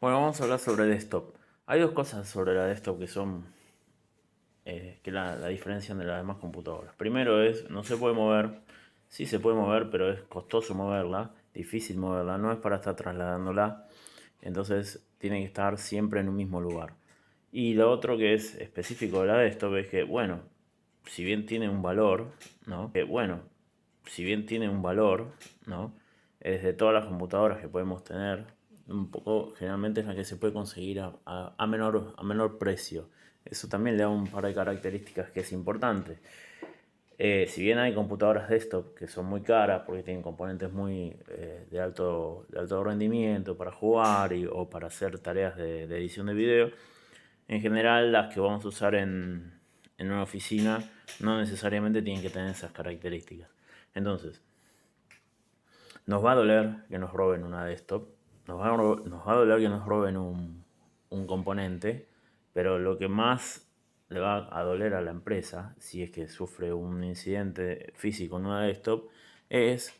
Bueno, vamos a hablar sobre desktop. Hay dos cosas sobre la desktop que son que la diferencian de las demás computadoras. Primero es, no se puede mover, sí se puede mover, pero es costoso moverla, difícil moverla, no es para estar trasladándola, entonces tiene que estar siempre en un mismo lugar. Y lo otro que es específico de la desktop es que, bueno, si bien tiene un valor, ¿no? Si bien tiene un valor, ¿no? Es de todas las computadoras que podemos tener, un poco generalmente es la que se puede conseguir a menor precio. Eso también le da un par de características que es importante. Si bien hay computadoras desktop que son muy caras porque tienen componentes muy de alto rendimiento para jugar o para hacer tareas de edición de video, en general las que vamos a usar en una oficina no necesariamente tienen que tener esas características. Entonces, nos va a doler que nos roben una desktop, nos va a doler que nos roben un componente, pero lo que más le va a doler a la empresa, si es que sufre un incidente físico en una desktop, es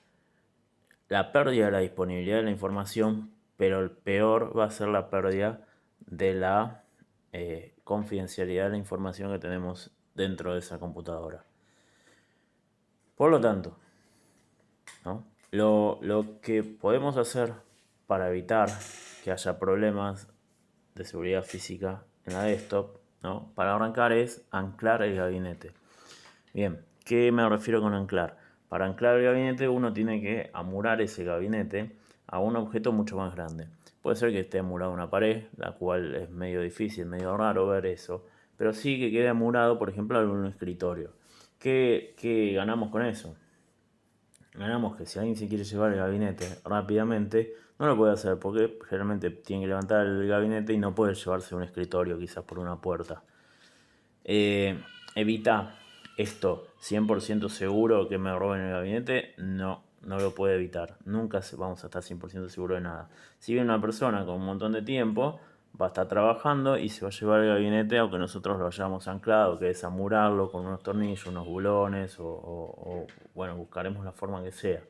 la pérdida de la disponibilidad de la información, pero el peor va a ser la pérdida de la confidencialidad de la información que tenemos dentro de esa computadora. Por lo tanto, ¿no? Lo que podemos hacer para evitar que haya problemas de seguridad física en la desktop, ¿no? Para arrancar es anclar el gabinete. Bien, ¿qué me refiero con anclar? Para anclar el gabinete uno tiene que amurar ese gabinete a un objeto mucho más grande. Puede ser que esté amurado a una pared, la cual es medio difícil, medio raro ver eso, pero sí que quede amurado, por ejemplo, a un escritorio. ¿Qué ganamos con eso? Ganamos que si alguien se quiere llevar el gabinete rápidamente, no lo puede hacer porque generalmente tiene que levantar el gabinete y no puede llevarse un escritorio quizás por una puerta. Evita esto 100% seguro que me roben el gabinete. No, no lo puede evitar. Nunca vamos a estar 100% seguro de nada. Si viene una persona con un montón de tiempo, va a estar trabajando y se va a llevar el gabinete, aunque nosotros lo hayamos anclado, que es amurarlo con unos tornillos, unos bulones bueno, buscaremos la forma que sea.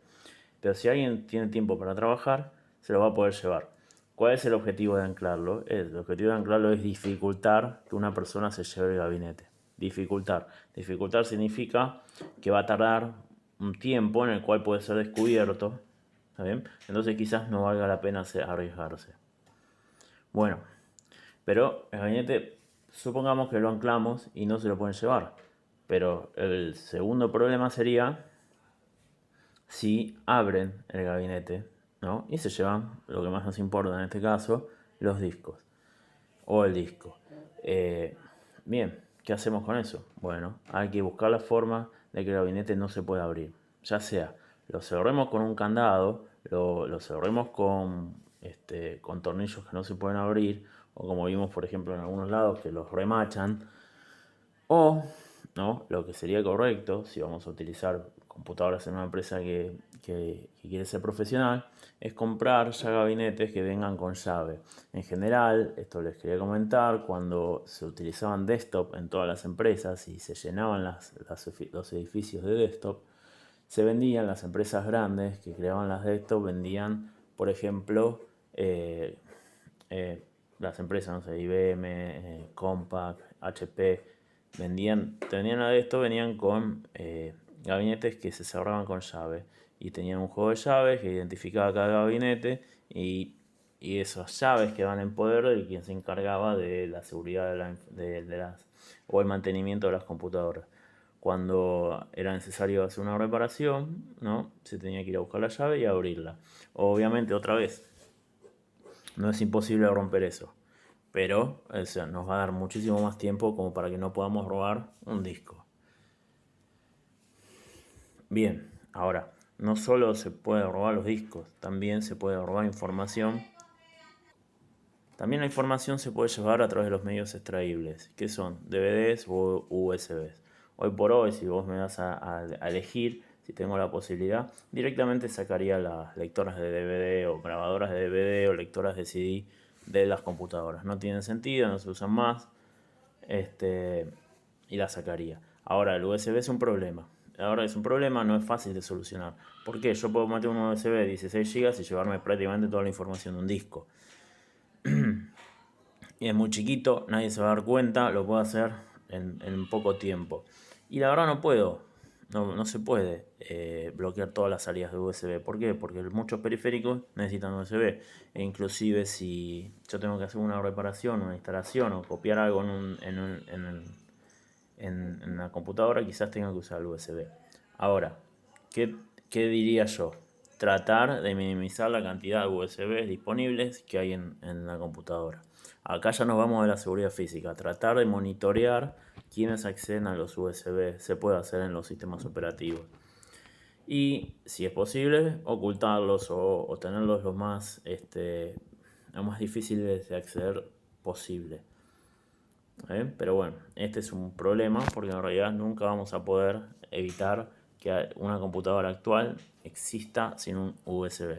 Pero si alguien tiene tiempo para trabajar, se lo va a poder llevar. ¿Cuál es el objetivo de anclarlo? El objetivo de anclarlo es dificultar que una persona se lleve el gabinete. Dificultar. Dificultar significa que va a tardar un tiempo en el cual puede ser descubierto. ¿Está bien? Entonces quizás no valga la pena arriesgarse. Bueno, pero el gabinete, supongamos que lo anclamos y no se lo pueden llevar. Pero el segundo problema sería si abren el gabinete, ¿no? Y se llevan, lo que más nos importa en este caso, los discos o el disco. Eh, Bien, ¿qué hacemos con eso? Bueno, hay que buscar la forma de que el gabinete no se pueda abrir. Ya sea, lo cerremos con un candado, lo cerremos con tornillos que no se pueden abrir, o como vimos por ejemplo en algunos lados que los remachan, o, ¿no? Lo que sería correcto, si vamos a utilizar computadoras en una empresa que quiere ser profesional, es comprar ya gabinetes que vengan con llave. En general, esto les quería comentar, cuando se utilizaban desktop en todas las empresas y se llenaban los edificios de desktop, se vendían las empresas grandes que creaban las desktop, vendían, por ejemplo, eh, las empresas, no sé, IBM, Compaq, HP, tenían a esto, venían con gabinetes que se cerraban con llave y tenían un juego de llaves que identificaba cada gabinete y esas llaves quedaban en poder de quien se encargaba de la seguridad o el mantenimiento de las computadoras. Cuando era necesario hacer una reparación, ¿no? Se tenía que ir a buscar la llave y abrirla. Obviamente, otra vez, no es imposible romper eso, pero o sea, nos va a dar muchísimo más tiempo como para que no podamos robar un disco. Bien, ahora, no solo se puede robar los discos, también se puede robar información. También la información se puede llevar a través de los medios extraíbles, que son DVDs o USBs. Hoy por hoy, si vos me das a elegir, si tengo la posibilidad, directamente sacaría las lectoras de DVD o grabadoras de DVD o lectoras de CD de las computadoras. No tienen sentido, no se usan más, este, y las sacaría. Ahora, el USB es un problema. Ahora es un problema, no es fácil de solucionar. ¿Por qué? Yo puedo meter un USB de 16 GB y llevarme prácticamente toda la información de un disco. y es muy chiquito, nadie se va a dar cuenta, lo puedo hacer en poco tiempo. Y la verdad no puedo, no se puede bloquear todas las salidas de USB. ¿Por qué? Porque muchos periféricos necesitan USB. E inclusive si yo tengo que hacer una reparación, una instalación o copiar algo en la computadora, quizás tenga que usar el USB. Ahora, ¿qué diría yo? Tratar de minimizar la cantidad de USB disponibles que hay en la computadora. Acá ya nos vamos de la seguridad física. Tratar de monitorear quiénes acceden a los USB. Se puede hacer en los sistemas operativos. Y si es posible, ocultarlos o tenerlos lo más difíciles de acceder posible. Pero bueno, este es un problema porque en realidad nunca vamos a poder evitar que una computadora actual exista sin un USB.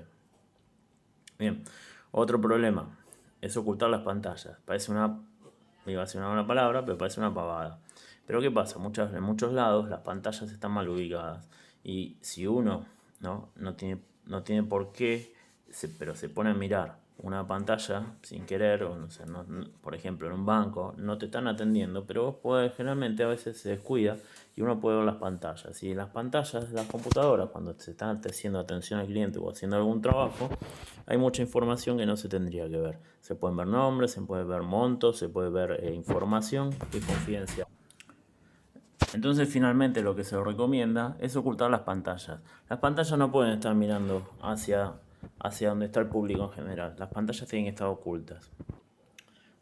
Bien, otro problema es ocultar las pantallas. Parece iba a decir una buena palabra, pero parece una pavada. Pero ¿qué pasa? En muchos lados las pantallas están mal ubicadas. Y si uno no tiene por qué, pero se pone a mirar una pantalla sin querer, o no sé, por ejemplo en un banco, no te están atendiendo, pero vos generalmente a veces se descuida y uno puede ver las pantallas. Y en las pantallas de las computadoras, cuando se están haciendo atención al cliente o haciendo algún trabajo, hay mucha información que no se tendría que ver. Se pueden ver nombres, se puede ver montos, se puede ver información que es confidencial. Entonces finalmente lo que se recomienda es ocultar las pantallas. Las pantallas no pueden estar mirando hacia donde está el público en general. Las pantallas tienen que estar ocultas.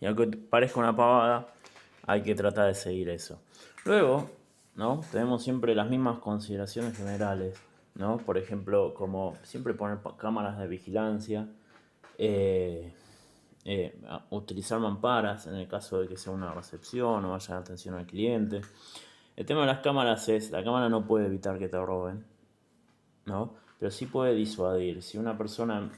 Y aunque parezca una pavada, hay que tratar de seguir eso. Luego, ¿no? Tenemos siempre las mismas consideraciones generales, ¿no? Por ejemplo, como siempre poner cámaras de vigilancia, eh, utilizar mamparas en el caso de que sea una recepción o haya atención al cliente. El tema de las cámaras es, la cámara no puede evitar que te roben, ¿no? Pero sí puede disuadir. Si una persona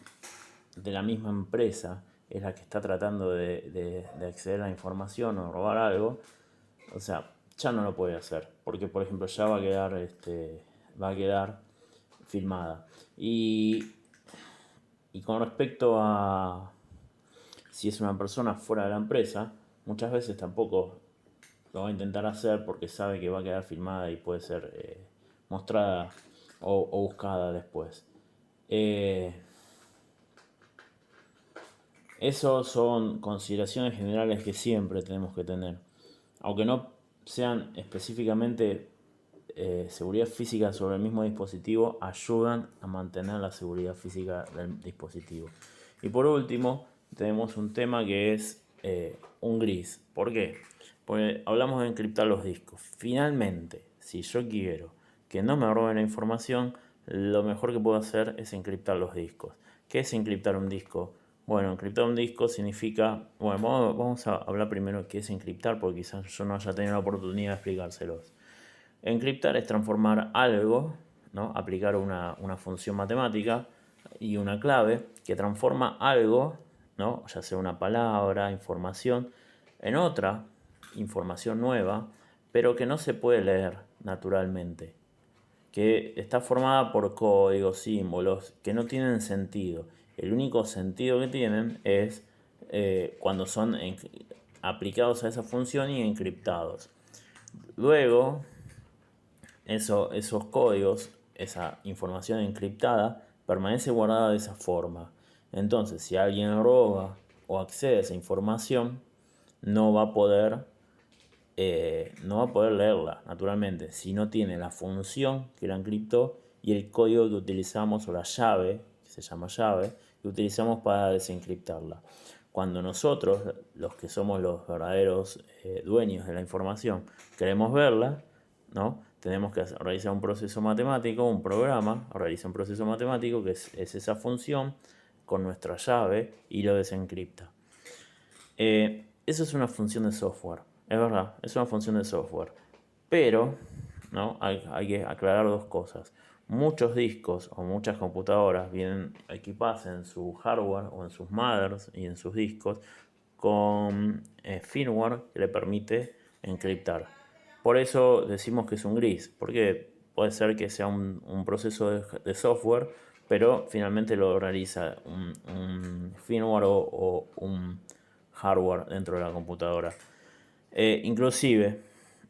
de la misma empresa es la que está tratando de acceder a la información o robar algo, o sea, ya no lo puede hacer, porque por ejemplo ya va a quedar filmada. Y con respecto a si es una persona fuera de la empresa, muchas veces tampoco lo va a intentar hacer porque sabe que va a quedar filmada y puede ser mostrada o buscada después. Esos son consideraciones generales que siempre tenemos que tener. Aunque no sean específicamente seguridad física sobre el mismo dispositivo, ayudan a mantener la seguridad física del dispositivo. Y por último, tenemos un tema que es un gris. ¿Por qué? Porque hablamos de encriptar los discos. Finalmente, si yo quiero que no me roben la información, lo mejor que puedo hacer es encriptar los discos. ¿Qué es encriptar un disco? Bueno, encriptar un disco significa... Bueno, vamos a hablar primero de qué es encriptar, porque quizás yo no haya tenido la oportunidad de explicárselos. Encriptar es transformar algo, ¿no? Aplicar una función matemática y una clave que transforma algo, ¿no? Ya sea una palabra, información, en otra información nueva, pero que no se puede leer naturalmente, que está formada por códigos, símbolos, que no tienen sentido. El único sentido que tienen es cuando son aplicados a esa función y encriptados. Luego, esos códigos, esa información encriptada, permanece guardada de esa forma. Entonces, si alguien roba o accede a esa información, no va a poder leerla, naturalmente, si no tiene la función que la encriptó y el código que utilizamos o la llave, que se llama llave, que utilizamos para desencriptarla. Cuando nosotros, los que somos los verdaderos dueños de la información, queremos verla, ¿no? Tenemos que realizar un proceso matemático, un programa realiza un proceso matemático que es esa función con nuestra llave y lo desencripta. Eso es una función de software, es verdad, es una función de software. Pero, ¿no? Hay que aclarar dos cosas. Muchos discos o muchas computadoras vienen equipadas en su hardware o en sus mothers y en sus discos con firmware que le permite encriptar. Por eso decimos que es un gris, porque puede ser que sea un proceso de software pero finalmente lo realiza un firmware o un hardware dentro de la computadora. Inclusive,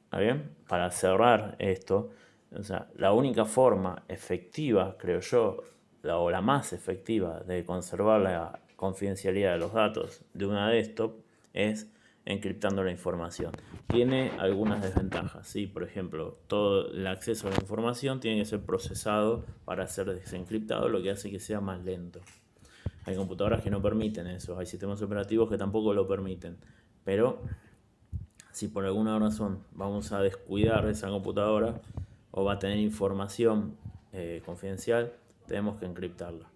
¿está bien? Para cerrar esto, o sea, la única forma efectiva, creo yo, o la más efectiva de conservar la confidencialidad de los datos de una desktop es encriptando la información. Tiene algunas desventajas, ¿sí? Por ejemplo, todo el acceso a la información tiene que ser procesado para ser desencriptado, lo que hace que sea más lento. Hay computadoras que no permiten eso, hay sistemas operativos que tampoco lo permiten, pero si por alguna razón vamos a descuidar esa computadora o va a tener información confidencial, tenemos que encriptarla.